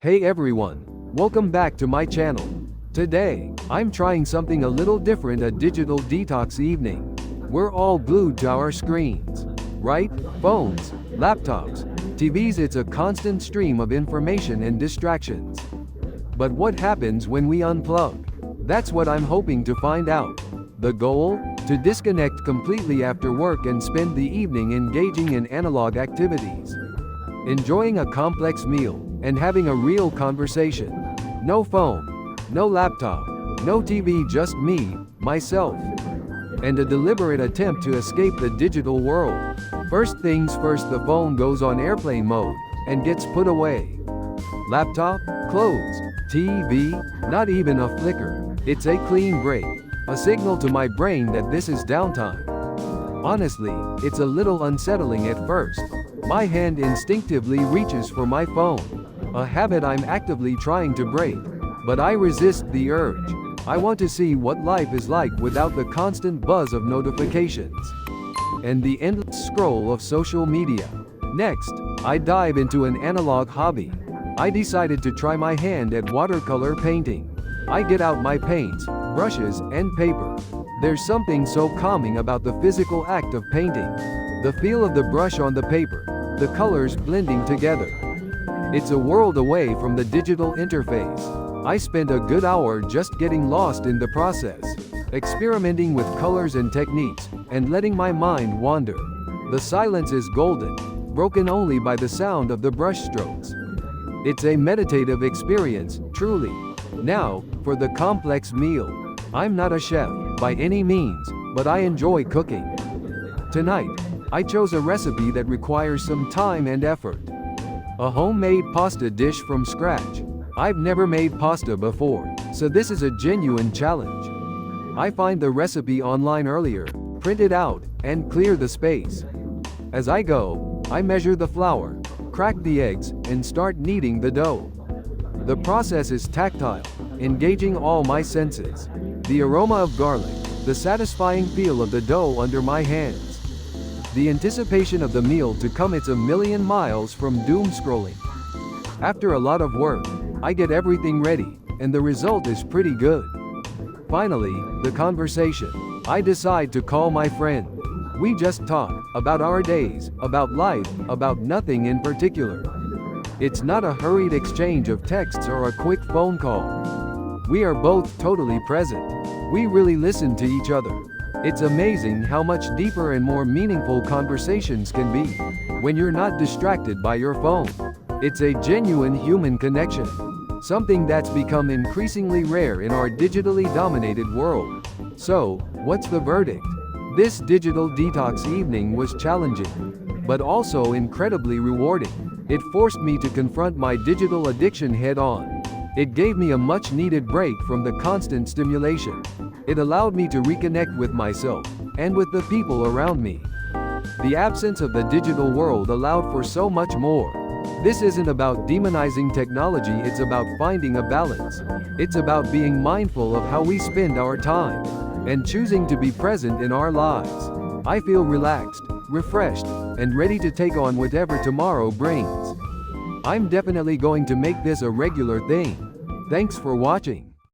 Hey everyone, welcome back to my channel. Today, I'm trying something a little different, a digital detox evening. We're all glued to our screens, right? Phones, laptops, TVs, it's a constant stream of information and distractions. But what happens when we unplug? That's what I'm hoping to find out. The goal? To disconnect completely after work and spend the evening engaging in analog activities. Enjoying a complex meal, and having a real conversation. No phone, no laptop, no TV, just me, myself. And a deliberate attempt to escape the digital world. First things first, the phone goes on airplane mode, and gets put away. Laptop, clothes, TV, not even a flicker. It's a clean break. A signal to my brain that this is downtime. Honestly, it's a little unsettling at first. My hand instinctively reaches for my phone, a habit I'm actively trying to break. But I resist the urge. I want to see what life is like without the constant buzz of notifications and the endless scroll of social media. Next, I dive into an analog hobby. I decided to try my hand at watercolor painting. I get out my paints, brushes, and paper. There's something so calming about the physical act of painting. The feel of the brush on the paper, the colors blending together. It's a world away from the digital interface. I spent a good hour just getting lost in the process, experimenting with colors and techniques, and letting my mind wander. The silence is golden, broken only by the sound of the brush strokes. It's a meditative experience, truly. Now, for the complex meal. I'm not a chef, by any means, but I enjoy cooking. Tonight, I chose a recipe that requires some time and effort. A homemade pasta dish from scratch. I've never made pasta before, so this is a genuine challenge. I find the recipe online earlier, print it out, and clear the space. As I go, I measure the flour, crack the eggs, and start kneading the dough. The process is tactile, engaging all my senses. The aroma of garlic, the satisfying feel of the dough under my hands. The anticipation of the meal to come, it's a million miles from doom scrolling. After a lot of work, I get everything ready, and the result is pretty good. Finally, the conversation. I decide to call my friend. We just talk about our days, about life, about nothing in particular. It's not a hurried exchange of texts or a quick phone call. We are both totally present. We really listen to each other. It's amazing how much deeper and more meaningful conversations can be when you're not distracted by your phone. It's a genuine human connection, something that's become increasingly rare in our digitally dominated world. So, what's the verdict? This digital detox evening was challenging, but also incredibly rewarding. It forced me to confront my digital addiction head-on. It gave me a much-needed break from the constant stimulation. It allowed me to reconnect with myself, and with the people around me. The absence of the digital world allowed for so much more. This isn't about demonizing technology, it's about finding a balance. It's about being mindful of how we spend our time, and choosing to be present in our lives. I feel relaxed, refreshed, and ready to take on whatever tomorrow brings. I'm definitely going to make this a regular thing. Thanks for watching.